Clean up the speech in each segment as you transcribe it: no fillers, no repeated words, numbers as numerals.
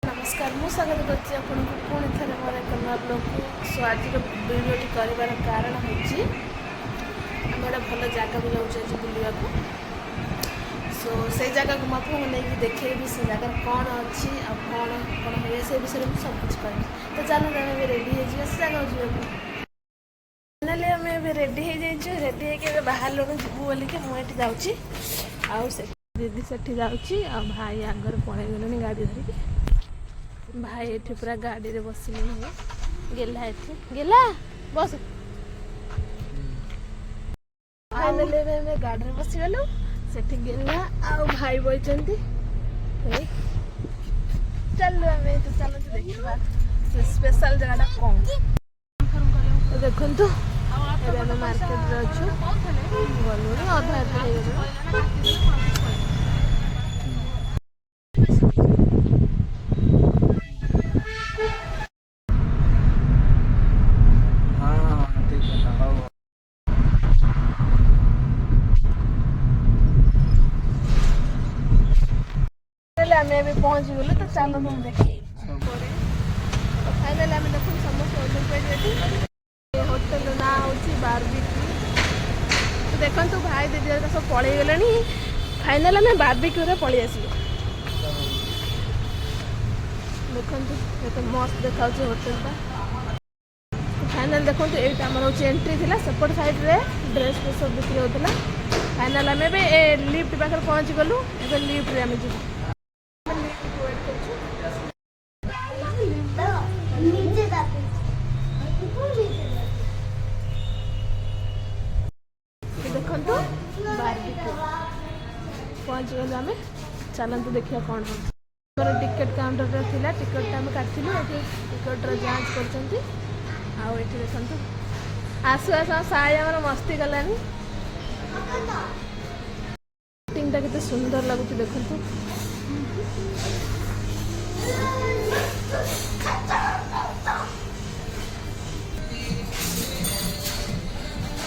नमस्कार मु स्वागत करछि आपनको पुणी थरे मोर एक नया ब्लॉग को। सो आज वीडियोटी कर कारण होछि आम गोटे भल जगह को जाऊँ आज बुलवा को। सो से जगह को आपको नहीं देखी से जगह कौन अच्छी आ कौन कौन हुए से विषय में सब कुछ कह। तो चलो आम रेडी हो से जगह जाऊँ। फाइनाली आम रेडी हो रेडी होकर बाहर लोग जीवु बोलिक मुझे जाऊँगी आउ से दीदी सेठी जाऊँगी आ भाई आगर पड़े गले गाड़ी धरिकी। भाई ये पूरा गाड़ी रे बसिले गेला गेला बस फाइनली मैं गाड़ी रे बसी गलु सेठी गेला आ भाई बइचंती चलो हमें तो चलो देखिबा से स्पेशल जगहटा कौन तो देखन तो एबे मार्केट रे अछु गलु आधा हो गलो। हमें भी पहुंच गलु तो चलो तुम देखिए तो फाइनल हमें देखो समस्त होटल ना हूँ बारबिक्यू। तो देखो तो भाई दीदी सब पलि गले फाइनल आम बारबिक्यू रे पलि आस देखो मस्त देखा होटेलटा। फाइनल देखो ये आम हूँ एंट्री थी सेपट साइड रे ड्रेस फ्रेस सब बिक्री होता। फाइनल आम लिफ्ट पाखे पहुँच गलु ए लिफ्ट रे आम जी देखो पहुँच गलु आम। चलतु देखिए कौन हम टिकेट काउंटर थिला टिकट आम काटिलु ये टिकट जांच कर देखु आसु आसु साई आम मस्ती गलानी टिंगटा केते सुंदर लगुच देखु।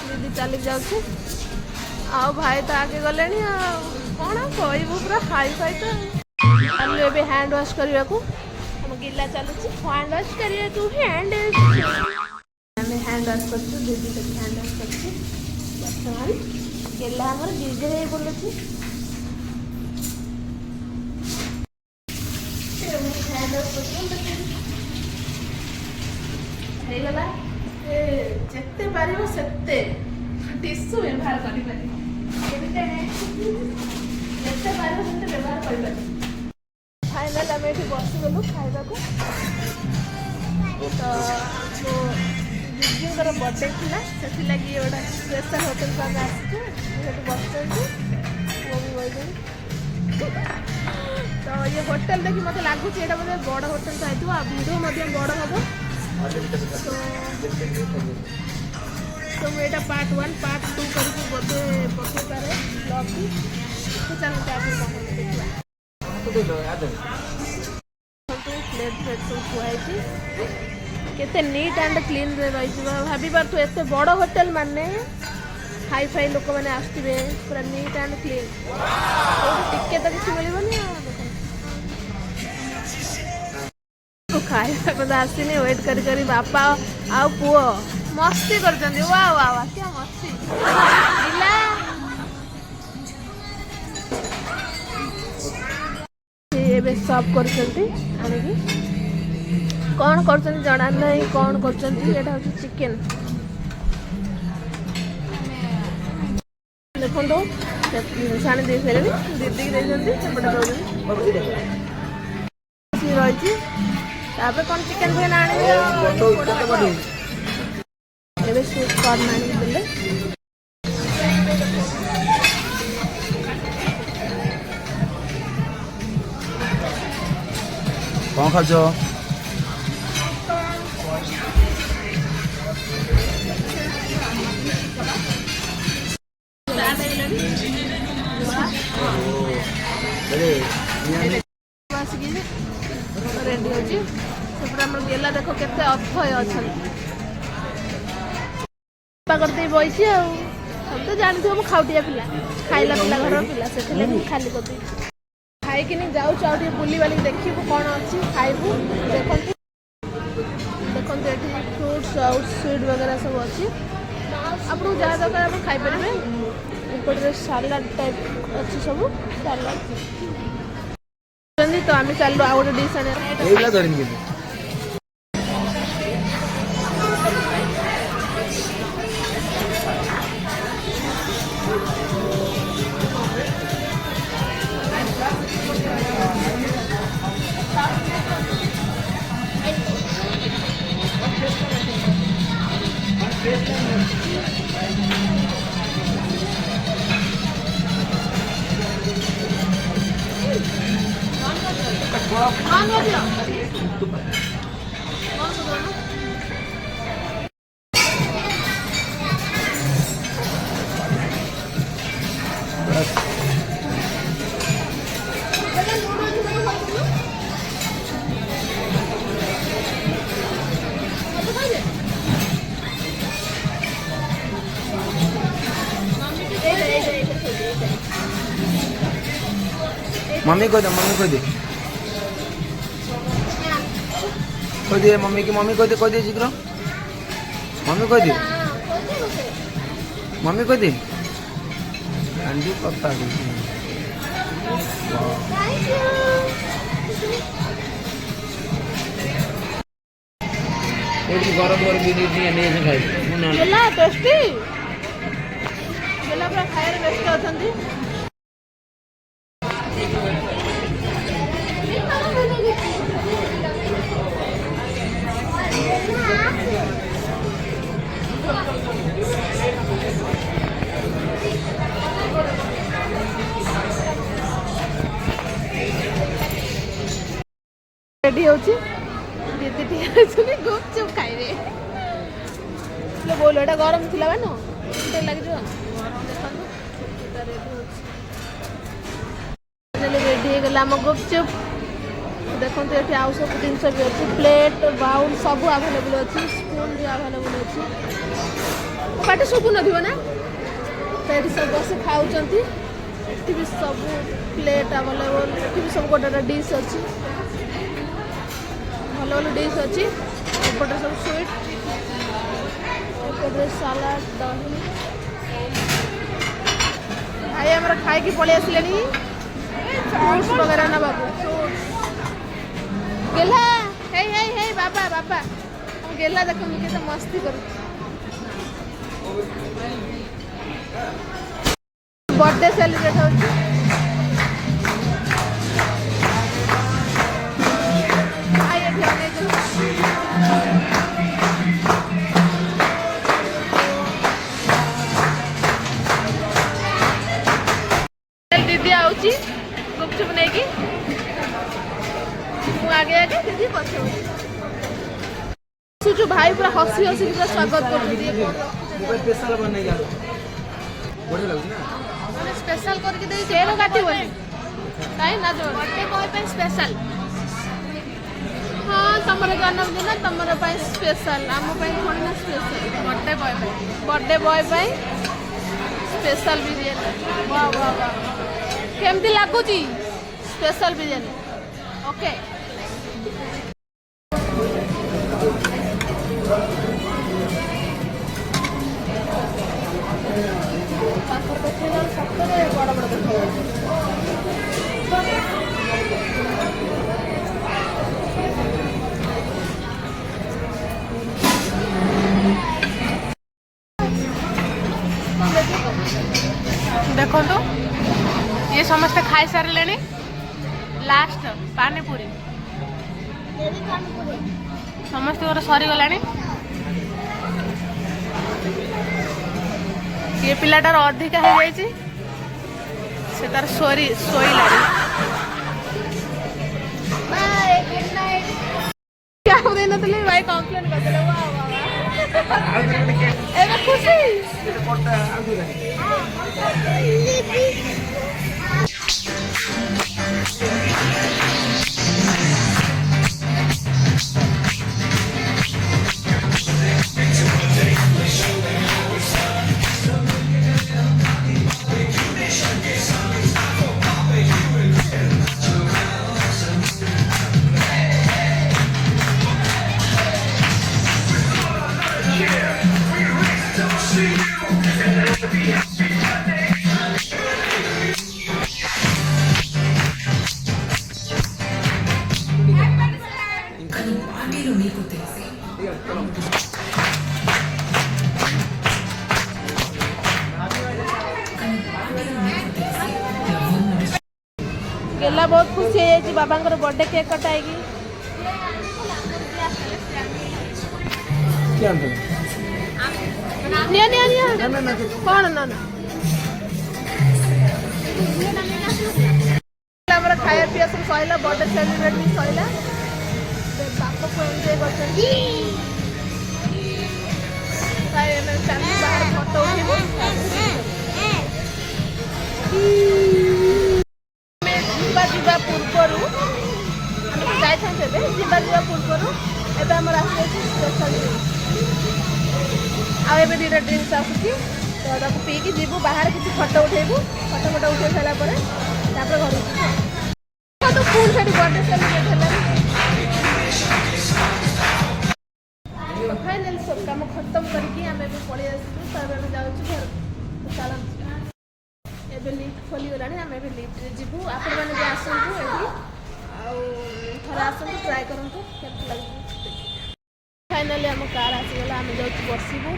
दीदी चली जाऊँ आओ भाई तो आगे गले कौन कहबू पूरा हाई फाई तो चलू ए हैंड वाश करने को हम गिला चलुँ हैंड वाश करिए तू हैंड हैंड वाश कर दीदी से हैंड वाश कर बर्तमान गिला आमर गिजे है बोलूँ हैंड वाश करगला जिते पार से टिश्यू व्यवहार कर व्यवहार कर। फाइनल आम ये बसी गलु खाइबा को तो दीदी बर्थडे था से लगी गोटे स्पेशल होटेल को आम आसचु बस तो ये होटेल देखिए मतलब लगुच ये बोले बड़ होटेल तो भिड़ बड़ हम तो मुझे पार्ट 1 पार्ट 2 करके बोधे पकई पारे ब्लॉग भी तो चलते प्लेट फ्लेट सब खुआई केते नीट एंड क्लीन रही भाभी पार तू एत बड़ होटेल माने हाई फाई लोक मैंने आसवे पूरा नीट एंड क्लीन टिके तो किसी मिलबनी खाଇବା आसनी वेट करी बापा आ पुओ मस्ती करछन्ती वाह वाह वाह क्या मस्ती दिला ये सब करछन्ती आनिकी कौन करछन्ती जणा नहीं कौन करछन्ती एटा होची चिकन देखो तो साने दे फेरे दीदी के देछन्ती सेपटा दउछन्ती रही तापर कौन चिकन भी आने एबे सूप कॉर्न आनी देले कौन खाज रेडी होची सेपटा हमर गेला देखो केते अथय अछन करते बइसी तो जानते हो खाउटिया पिला खाइला पिला घर पिला से खाली कर खाई जाऊँ आउ बुली बाली देखू कौन अच्छी खाइबू देखो देखो ये फ्रुट्स आउ स्वीट वगैरह सब अच्छी आपको जहाँ दरकार आप खाईपर एपटे सालाड टाइप अच्छी सब सालाड तो आम चलो आउ गोटे डिश आने मम्मी को दे कोई दे मम्मी को दे शीघ्र मम्मी को दे अंडी पत्ता गरम गरम नहीं खाई टेस्टी पूरा खाए व्यस्त अच्छा रेडी होची दीदी ठीक गुपचुप खाइबे बोलो एटा गरम थिला बानो ते लागि जो गरम देखो रेडी हो गला हम गुपचुप देखो ये आउ सब जिन भी अच्छी प्लेट बाउल सब अवेलेबल अच्छी स्पून भी अवेलेबल अच्छी पाटे सब ना तो ये सब बस खाऊँ भी सब प्लेट अवेलेबल ये सब गोटे डिश अच्छी भल भल डिश अच्छी एपटे सब स्वीट एपटे सालाड दही भाई आम खाई पलि आसिले फ्रूट्स वगैरह ना बाबू गेला हे हे हे बाबा बाबा गेला देख मुझे मस्ती कर बर्थडे सेलिब्रेट हो दीदी आउची गुपचुप नहीं की आगे आगे दीदी पछे सुचु भाई पूरा हसी हसी पूरा स्वागत कर स्पेशल बनै जा बढ़िया लागछ ना माने स्पेशल करके दे जेरो काटी बनी काई ना जो बर्थडे बॉय पे स्पेशल हां तमरे जन्मदिन तमरे पे स्पेशल आम पे थोड़ी ना स्पेशल बर्थडे बॉय पे स्पेशल बिरयानी वाह वाह वाह केमती लागुची स्पेशल बिरयानी ओके बड़ बड़ देखो तो ये समस्त खाई सारे लास्ट पानीपुरी समस्त सरीगला ये पिलाटार अधिका हो जाए से तार शोला क्या देना भाई कंप्लेन कर खुशी बेला बहुत खुशी है बाबा बर्थडे केक कटाएगी क्या अंदर कौन ना खाया पीया सब सैला बर्थडे सेलिब्रेट भी सैला बाप को एंजॉय करते बाहर फोटो उठेबू ଯିବା ପୂର୍ବରୁ ଆମେ ଯାଇଥାନ୍ତୁ ଏବେ ଯିବା ପୂର୍ବରୁ ଏବେ ଆମର ଆସିଯାଇଛି ସ୍ପେଶାଲ ଆଉ ଏବେ ଦୁଇଟା ଡ୍ରିଙ୍କସ୍ ଆସୁଛି ତ ତାକୁ ପିଇକି ଯିବୁ ବାହାରେ କିଛି ଫଟୋ ଉଠେଇବୁ ଫଟୋ ଉଠେଇ ସାରିଲା ପରେ ତାପରେ ଘରକୁ ଯିବୁ ତ ଫୁଲ୍ ସେଠି ବर्थଡେ ସେଲିବ୍ରେଟ୍ ହେଲାଣି ଫାଇନାଲି ସବୁ କାମ ଖତମ କରିକି ଆମେ ଏବେ ପଳେଇ ଆସିବୁ ତ ଏବେ ଆମେ ଯାଉଛୁ ଘରକୁ ଚାଲନ୍ତୁ ଏବେ ଲିଫ୍ଟ ଖୋଲିଗଲାଣି ଆମେ ଏବେ ଲିଫ୍ଟରେ ଯିବୁ ଆପଣମାନେ ବି ଆସନ୍ତୁ ଏଠି ଆଉ ଥରେ ଆସନ୍ତୁ ଟ୍ରାଏ କରନ୍ତୁ କେମିତି ଲାଗୁଛି ଫାଇନାଲି ଆମ କାର୍ ଆସିଗଲା ଆମେ ଯାଉଛୁ ବସିବୁ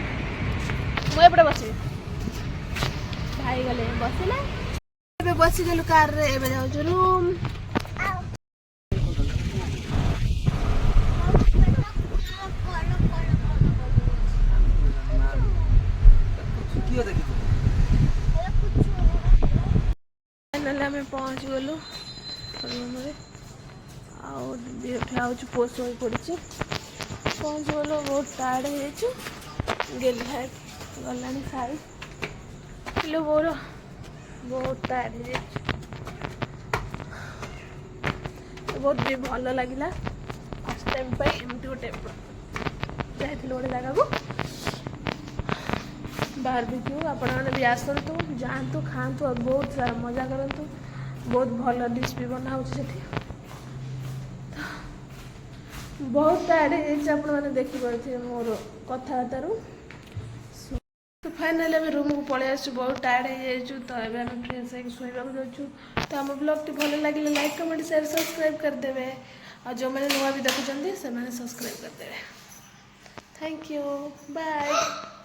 ମୁଁ ଏପଟେ ବସିବି ଭାଇ ଗଲେ ବସିଲା ଏବେ ବସିଗଲୁ କାର୍ରେ ଏବେ ଯାଉଛୁ ରୁମ୍ फाइनाली आम पहुँच गलु रूम्रे आउट पुओ शोई पड़ी पहुँच गलु बहुत टायर्ड हो गेली गला खाई पिलो बोर बहुत टायर्ड हो बहुत भी भल लगे फर्स्ट टाइम एमती गोटे जाइए गोटे जगह को बारबेक्यू आपण मैंने भी आसतु जातु खातु और बहुत सारा मजा करतु बहुत भल डिश भी बना हो बहुत टायर्ड मैंने देखिपे मोर कथबार्तार तो फाइनाली अभी रूम को पलि आसु बहुत टायर्ड हो तो ये आम फ्रेश हो शोवा जाऊँ तो आम ब्लॉग टी भल लगे लाइक कमेंट शेयर सब्सक्राइब करदे और जो मैंने नुआ भी देखुं से सब्सक्राइब करदे थैंक यू बाय।